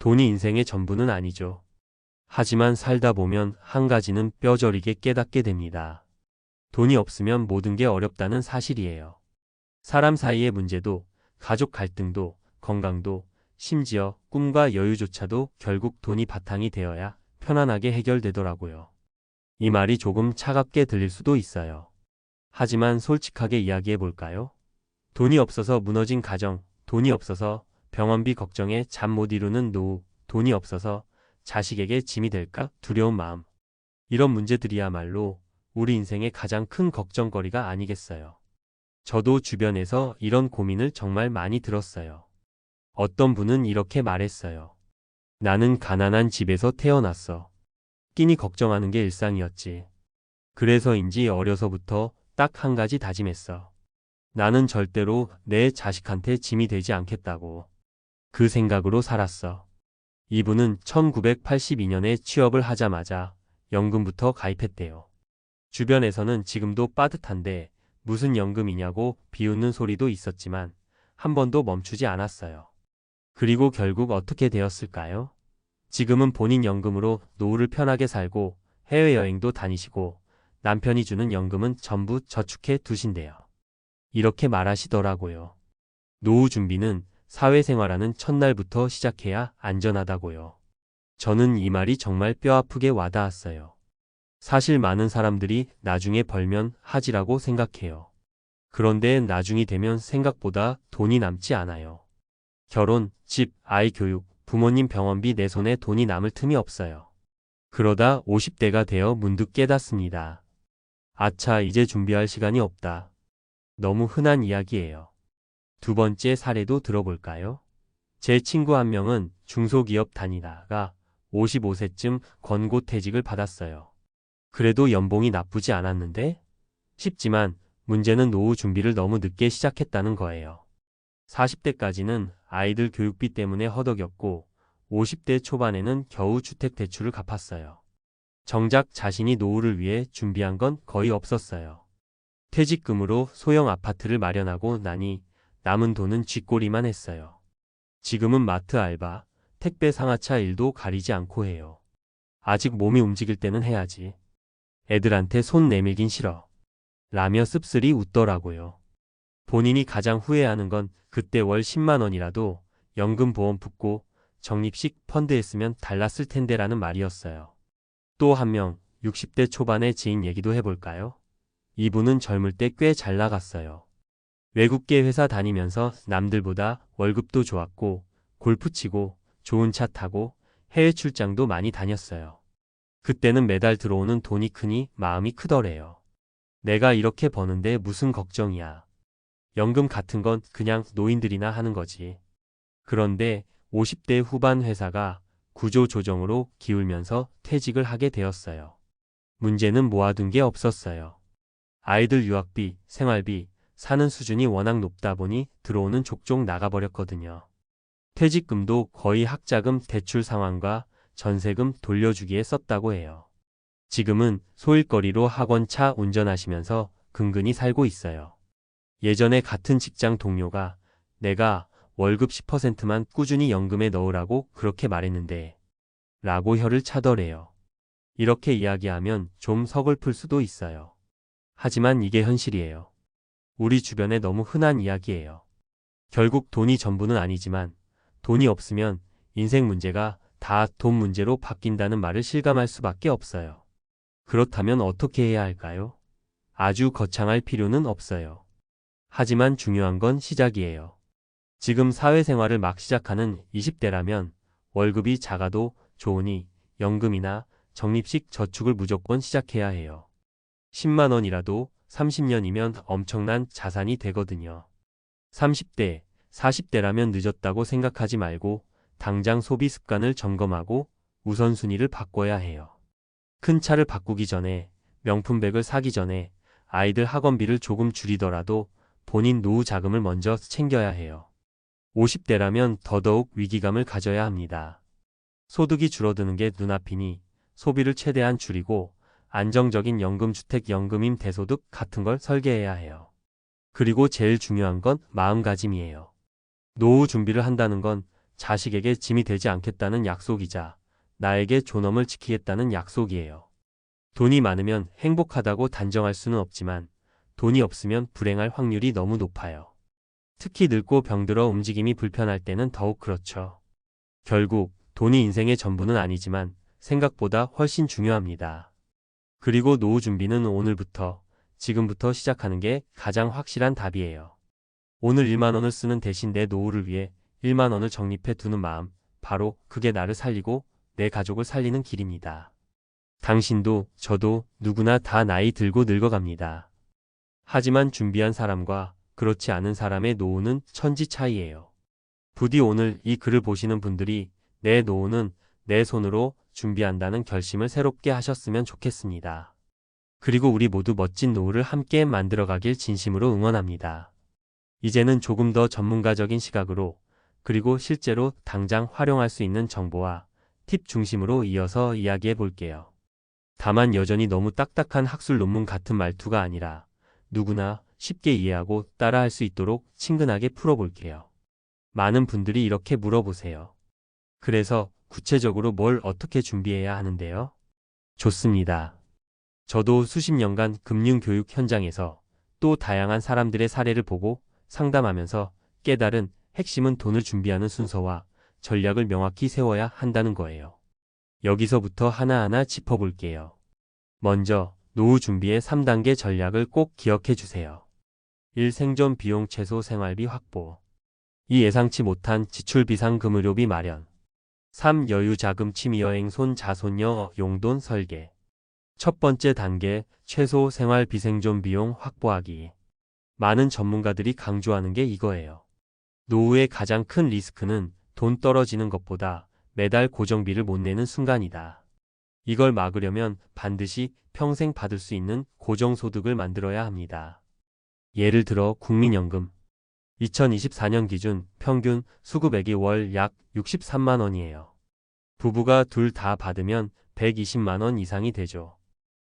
돈이 인생의 전부는 아니죠. 하지만 살다 보면 한 가지는 뼈저리게 깨닫게 됩니다. 돈이 없으면 모든 게 어렵다는 사실이에요. 사람 사이의 문제도, 가족 갈등도, 건강도, 심지어 꿈과 여유조차도 결국 돈이 바탕이 되어야 편안하게 해결되더라고요. 이 말이 조금 차갑게 들릴 수도 있어요. 하지만 솔직하게 이야기해 볼까요? 돈이 없어서 무너진 가정, 돈이 없어서 병원비 걱정에 잠 못 이루는 노후, 돈이 없어서 자식에게 짐이 될까 두려운 마음. 이런 문제들이야말로 우리 인생의 가장 큰 걱정거리가 아니겠어요. 저도 주변에서 이런 고민을 정말 많이 들었어요. 어떤 분은 이렇게 말했어요. 나는 가난한 집에서 태어났어. 끼니 걱정하는 게 일상이었지. 그래서인지 어려서부터 딱 한 가지 다짐했어. 나는 절대로 내 자식한테 짐이 되지 않겠다고. 그 생각으로 살았어. 이분은 1982년에 취업을 하자마자 연금부터 가입했대요. 주변에서는 지금도 빠듯한데 무슨 연금이냐고 비웃는 소리도 있었지만 한 번도 멈추지 않았어요. 그리고 결국 어떻게 되었을까요? 지금은 본인 연금으로 노후를 편하게 살고 해외여행도 다니시고 남편이 주는 연금은 전부 저축해 두신대요. 이렇게 말하시더라고요. 노후 준비는 사회생활하는 첫날부터 시작해야 안전하다고요. 저는 이 말이 정말 뼈아프게 와닿았어요. 사실 많은 사람들이 나중에 벌면 하지라고 생각해요. 그런데 나중이 되면 생각보다 돈이 남지 않아요. 결혼, 집, 아이 교육, 부모님 병원비 내 손에 돈이 남을 틈이 없어요. 그러다 50대가 되어 문득 깨닫습니다. 아차, 이제 준비할 시간이 없다. 너무 흔한 이야기예요. 두 번째 사례도 들어볼까요? 제 친구 한 명은 중소기업 다니다가 55세쯤 권고퇴직을 받았어요. 그래도 연봉이 나쁘지 않았는데? 싶지만 문제는 노후 준비를 너무 늦게 시작했다는 거예요. 40대까지는 아이들 교육비 때문에 허덕였고 50대 초반에는 겨우 주택대출을 갚았어요. 정작 자신이 노후를 위해 준비한 건 거의 없었어요. 퇴직금으로 소형 아파트를 마련하고 나니 남은 돈은 쥐꼬리만 했어요. 지금은 마트 알바, 택배 상하차 일도 가리지 않고 해요. 아직 몸이 움직일 때는 해야지. 애들한테 손 내밀긴 싫어. 라며 씁쓸히 웃더라고요. 본인이 가장 후회하는 건 그때 월 10만 원이라도 연금보험 붙고 적립식 펀드 했으면 달랐을 텐데라는 말이었어요. 또 한 명, 60대 초반의 지인 얘기도 해볼까요? 이분은 젊을 때 꽤 잘 나갔어요. 외국계 회사 다니면서 남들보다 월급도 좋았고 골프 치고 좋은 차 타고 해외 출장도 많이 다녔어요. 그때는 매달 들어오는 돈이 크니 마음이 크더래요. 내가 이렇게 버는데 무슨 걱정이야. 연금 같은 건 그냥 노인들이나 하는 거지. 그런데 50대 후반 회사가 구조 조정으로 기울면서 퇴직을 하게 되었어요. 문제는 모아둔 게 없었어요. 아이들 유학비, 생활비, 사는 수준이 워낙 높다 보니 들어오는 족족 나가버렸거든요. 퇴직금도 거의 학자금 대출 상환과 전세금 돌려주기에 썼다고 해요. 지금은 소일거리로 학원차 운전하시면서 근근히 살고 있어요. 예전에 같은 직장 동료가 내가 월급 10%만 꾸준히 연금에 넣으라고 그렇게 말했는데 라고 혀를 차더래요. 이렇게 이야기하면 좀 서글플 수도 있어요. 하지만 이게 현실이에요. 우리 주변에 너무 흔한 이야기예요. 결국 돈이 전부는 아니지만 돈이 없으면 인생 문제가 다 돈 문제로 바뀐다는 말을 실감할 수밖에 없어요. 그렇다면 어떻게 해야 할까요? 아주 거창할 필요는 없어요. 하지만 중요한 건 시작이에요. 지금 사회생활을 막 시작하는 20대라면 월급이 작아도 좋으니 연금이나 적립식 저축을 무조건 시작해야 해요. 10만 원이라도 30년이면 엄청난 자산이 되거든요. 30대, 40대라면 늦었다고 생각하지 말고 당장 소비 습관을 점검하고 우선순위를 바꿔야 해요. 큰 차를 바꾸기 전에, 명품백을 사기 전에 아이들 학원비를 조금 줄이더라도 본인 노후 자금을 먼저 챙겨야 해요. 50대라면 더더욱 위기감을 가져야 합니다. 소득이 줄어드는 게 눈앞이니 소비를 최대한 줄이고 안정적인 연금, 주택, 연금임, 대소득 같은 걸 설계해야 해요. 그리고 제일 중요한 건 마음가짐이에요. 노후 준비를 한다는 건 자식에게 짐이 되지 않겠다는 약속이자 나에게 존엄을 지키겠다는 약속이에요. 돈이 많으면 행복하다고 단정할 수는 없지만 돈이 없으면 불행할 확률이 너무 높아요. 특히 늙고 병들어 움직임이 불편할 때는 더욱 그렇죠. 결국 돈이 인생의 전부는 아니지만 생각보다 훨씬 중요합니다. 그리고 노후 준비는 오늘부터, 지금부터 시작하는 게 가장 확실한 답이에요. 오늘 1만 원을 쓰는 대신 내 노후를 위해 1만 원을 적립해 두는 마음, 바로 그게 나를 살리고 내 가족을 살리는 길입니다. 당신도 저도 누구나 다 나이 들고 늙어갑니다. 하지만 준비한 사람과 그렇지 않은 사람의 노후는 천지 차이예요. 부디 오늘 이 글을 보시는 분들이 내 노후는 내 손으로 준비한다는 결심을 새롭게 하셨으면 좋겠습니다. 그리고 우리 모두 멋진 노후를 함께 만들어가길 진심으로 응원합니다. 이제는 조금 더 전문가적인 시각으로 그리고 실제로 당장 활용할 수 있는 정보와 팁 중심으로 이어서 이야기해 볼게요. 다만 여전히 너무 딱딱한 학술 논문 같은 말투가 아니라 누구나 쉽게 이해하고 따라할 수 있도록 친근하게 풀어볼게요. 많은 분들이 이렇게 물어보세요. 그래서 구체적으로 뭘 어떻게 준비해야 하는데요? 좋습니다. 저도 수십 년간 금융교육 현장에서 또 다양한 사람들의 사례를 보고 상담하면서 깨달은 핵심은 돈을 준비하는 순서와 전략을 명확히 세워야 한다는 거예요. 여기서부터 하나하나 짚어볼게요. 먼저 노후 준비의 3단계 전략을 꼭 기억해 주세요. 1. 생존 비용 최소 생활비 확보. 2. 예상치 못한 지출 비상금 의료비 마련. 3. 여유 자금 취미여행 손 자손녀 용돈 설계. 첫 번째 단계 최소 생활비 생존 비용 확보하기. 많은 전문가들이 강조하는 게 이거예요. 노후의 가장 큰 리스크는 돈 떨어지는 것보다 매달 고정비를 못 내는 순간이다. 이걸 막으려면 반드시 평생 받을 수 있는 고정소득을 만들어야 합니다. 예를 들어 국민연금. 2024년 기준 평균 수급액이 월 약 63만 원이에요. 부부가 둘 다 받으면 120만 원 이상이 되죠.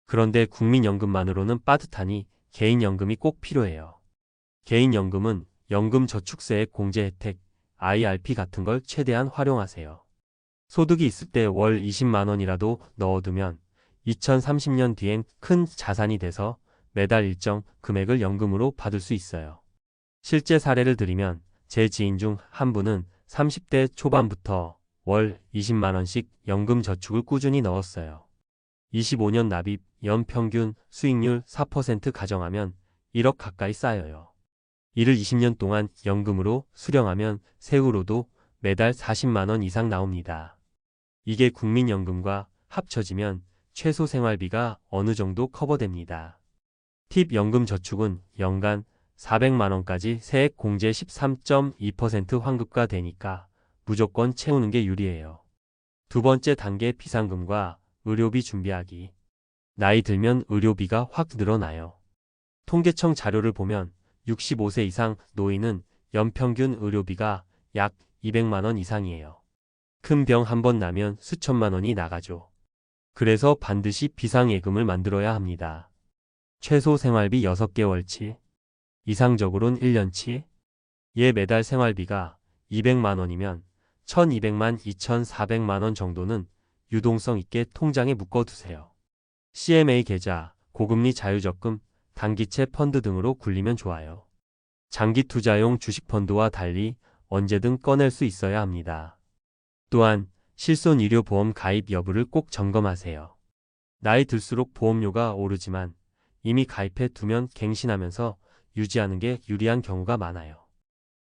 그런데 국민연금만으로는 빠듯하니 개인연금이 꼭 필요해요. 개인연금은 연금저축세액 공제 혜택, IRP 같은 걸 최대한 활용하세요. 소득이 있을 때 월 20만 원이라도 넣어두면 2030년 뒤엔 큰 자산이 돼서 매달 일정 금액을 연금으로 받을 수 있어요. 실제 사례를 들이면 제 지인 중 한 분은 30대 초반부터 월 20만 원씩 연금 저축을 꾸준히 넣었어요. 25년 납입, 연평균 수익률 4% 가정하면 1억 가까이 쌓여요. 이를 20년 동안 연금으로 수령하면 세후로도 매달 40만 원 이상 나옵니다. 이게 국민연금과 합쳐지면 최소 생활비가 어느 정도 커버됩니다. 팁 연금저축은 연간 400만 원까지 세액 공제 13.2% 환급가 되니까 무조건 채우는 게 유리해요. 두 번째 단계 비상금과 의료비 준비하기. 나이 들면 의료비가 확 늘어나요. 통계청 자료를 보면 65세 이상 노인은 연평균 의료비가 약 200만 원 이상이에요. 큰 병 한 번 나면 수천만 원이 나가죠. 그래서 반드시 비상예금을 만들어야 합니다. 최소 생활비 6개월치, 이상적으로는 1년치. 매달 생활비가 200만 원이면 1200만 2400만 원 정도는 유동성 있게 통장에 묶어두세요. CMA 계좌, 고금리 자유적금, 단기채 펀드 등으로 굴리면 좋아요. 장기 투자용 주식펀드와 달리 언제든 꺼낼 수 있어야 합니다. 또한 실손의료보험 가입 여부를 꼭 점검하세요. 나이 들수록 보험료가 오르지만 이미 가입해 두면 갱신하면서 유지하는 게 유리한 경우가 많아요.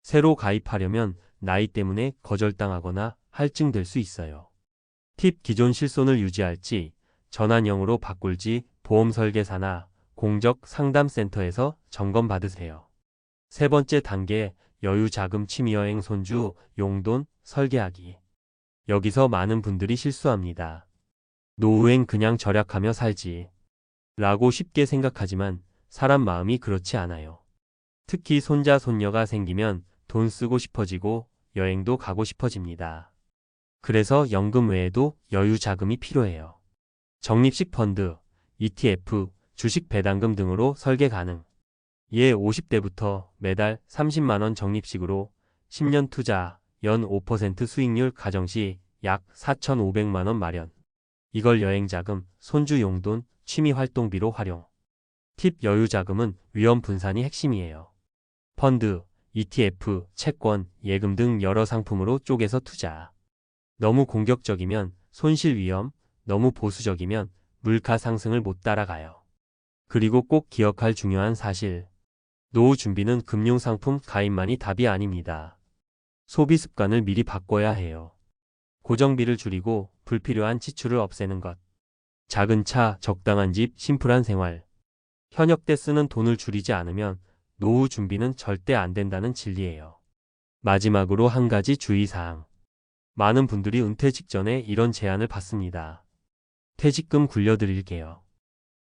새로 가입하려면 나이 때문에 거절당하거나 할증될 수 있어요. 팁 기존 실손을 유지할지 전환형으로 바꿀지 보험설계사나 공적 상담센터에서 점검 받으세요. 세 번째 단계 여유 자금 취미여행 손주 용돈 설계하기. 여기서 많은 분들이 실수합니다. 노후엔 그냥 절약하며 살지 라고 쉽게 생각하지만 사람 마음이 그렇지 않아요. 특히 손자 손녀가 생기면 돈 쓰고 싶어지고 여행도 가고 싶어집니다. 그래서 연금 외에도 여유 자금이 필요해요. 적립식 펀드, ETF, 주식 배당금 등으로 설계 가능. 50대부터 매달 30만 원 적립식으로 10년 투자, 연 5% 수익률 가정 시 약 4,500만 원 마련. 이걸 여행자금, 손주 용돈, 취미활동비로 활용. 팁 여유자금은 위험 분산이 핵심이에요. 펀드, ETF, 채권, 예금 등 여러 상품으로 쪼개서 투자. 너무 공격적이면 손실 위험, 너무 보수적이면 물가 상승을 못 따라가요. 그리고 꼭 기억할 중요한 사실. 노후 준비는 금융상품 가입만이 답이 아닙니다. 소비 습관을 미리 바꿔야 해요. 고정비를 줄이고 불필요한 지출을 없애는 것. 작은 차, 적당한 집, 심플한 생활. 현역 때 쓰는 돈을 줄이지 않으면 노후 준비는 절대 안 된다는 진리예요. 마지막으로 한 가지 주의사항. 많은 분들이 은퇴 직전에 이런 제안을 받습니다. 퇴직금 굴려드릴게요.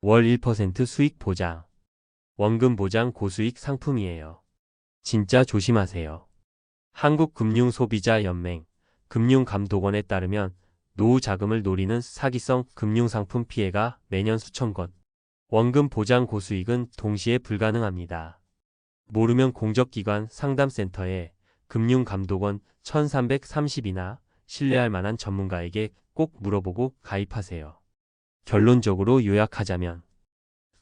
월 1% 수익 보장. 원금 보장 고수익 상품이에요. 진짜 조심하세요. 한국금융소비자연맹 금융감독원에 따르면 노후 자금을 노리는 사기성 금융상품 피해가 매년 수천 건. 원금 보장 고수익은 동시에 불가능합니다. 모르면 공적기관 상담센터에 금융감독원 1330이나 신뢰할 만한 전문가에게 꼭 물어보고 가입하세요. 결론적으로 요약하자면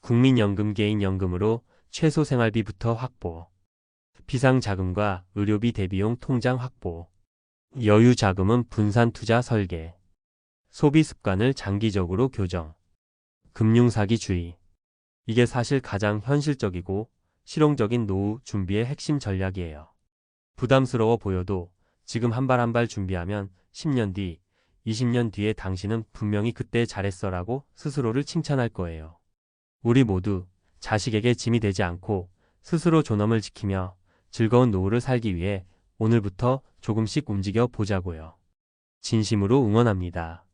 국민연금 개인연금으로 최소 생활비부터 확보, 비상자금과 의료비 대비용 통장 확보, 여유자금은 분산 투자 설계, 소비 습관을 장기적으로 교정, 금융사기 주의. 이게 사실 가장 현실적이고 실용적인 노후 준비의 핵심 전략이에요. 부담스러워 보여도 지금 한 발 한 발 준비하면 10년 뒤, 20년 뒤에 당신은 분명히 그때 잘했어라고 스스로를 칭찬할 거예요. 우리 모두 자식에게 짐이 되지 않고 스스로 존엄을 지키며 즐거운 노후를 살기 위해 오늘부터 조금씩 움직여 보자고요. 진심으로 응원합니다.